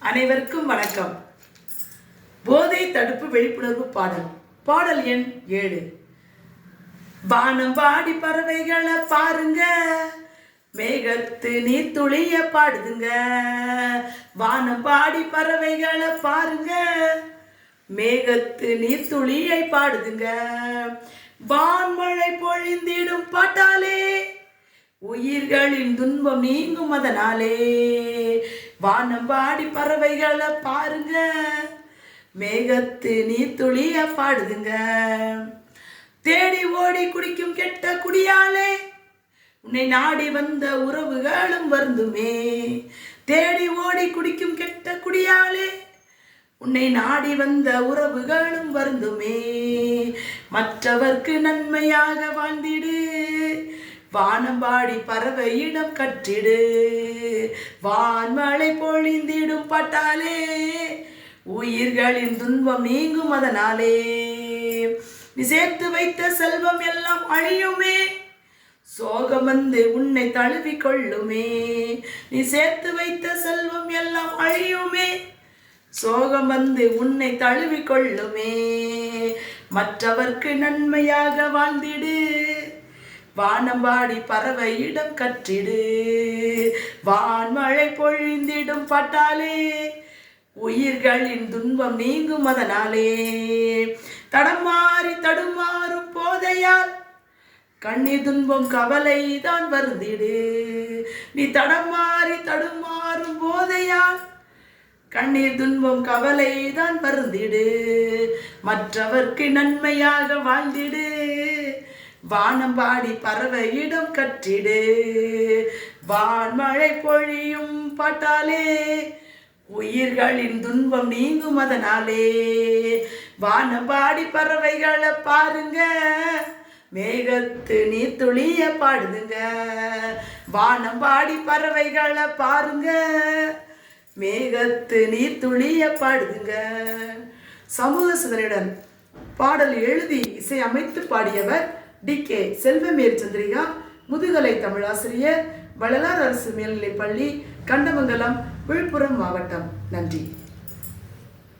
அனைவருக்கும் வணக்கம். போதை தடுப்பு விழிப்புணர்வு பாடல். பாடல் எண் 7. வானம் பாடி பறவைகளை பாருங்க, மேகத்து நீர் துளிய பாடுதுங்க. வானம் பாடி பறவைகளை பாருங்க, மேகத்து நீர் துளியை பாடுதுங்க. வான்மழை பொழிந்திடும் பாட்டாலே, உயிர்களின் துன்பம் நீங்கும் அதனாலே. வானம் பாடி பறவைகளை பாருங்க, மேகத்து நீர் துளிய பாடுதுங்க. தேடி ஓடி குடிக்கும் கெட்ட குடியாலே, உன்னை நாடி வந்த உறவுகளும் வருந்துமே. தேடி ஓடி குடிக்கும் கெட்ட குடியாலே, உன்னை நாடி வந்த உறவுகளும் வருந்துமே. மற்றவர்க்கு நன்மையாக வாழ்ந்திடு, வானம் பாடி பறவையிடம் கற்றிடு. வான்மழை பொழிந்திடும் பாட்டாலே, உயிர்களின் துன்பம் நீங்கும் அதனாலே. நீ சேர்த்து வைத்த செல்வம் எல்லாம் அழியுமே, சோகம் வந்து உன்னை தழுவி கொள்ளுமே. நீ சேர்த்து வைத்த செல்வம் எல்லாம் அழியுமே, சோகம் வந்து உன்னை தழுவி கொள்ளுமே. மற்றவர்க்கு நன்மையாக வாழ்ந்திடு, வானம் பாடி பறவையிடம் கற்றிடு. வான்மழை பொழிந்திடும் பாட்டாலே, உயிர்களின் துன்பம் நீங்கும் அதனாலே. தடமாறி தடுமாறும் போதையால் கண்ணீர் துன்பம் கவலை தான் வருந்திடு. நீ தடமாறி தடுமாறும் போதையால் கண்ணீர் துன்பம் கவலை தான் வருந்திடு. மற்றவர்க்கு நன்மையாக வாழ்ந்திடு, வானம் பாடி பறவையிடம் கற்றிடு. வான்மழை பொழியும் பாட்டாலே, உயிர்களின் துன்பம் நீங்கும் அதனாலே. வானம் பாடி பறவைகளை பாருங்க, மேகத்து நீர் துளிய பாடுதுங்க. வானம் பாடி பறவைகளை பாருங்க, மேகத்து நீர் துளிய பாடுதுங்க. சமூக சிந்தனையுடன் பாடல் எழுதி இசை அமைத்து பாடியவர் டி.கே. செல்வமேரி சந்திரிகா, முதுகலை தமிழாசிரியர், வள்ளலார் அரசு மேல்நிலைப்பள்ளி, கண்டமங்கலம், விழுப்புரம் மாவட்டம். நன்றி.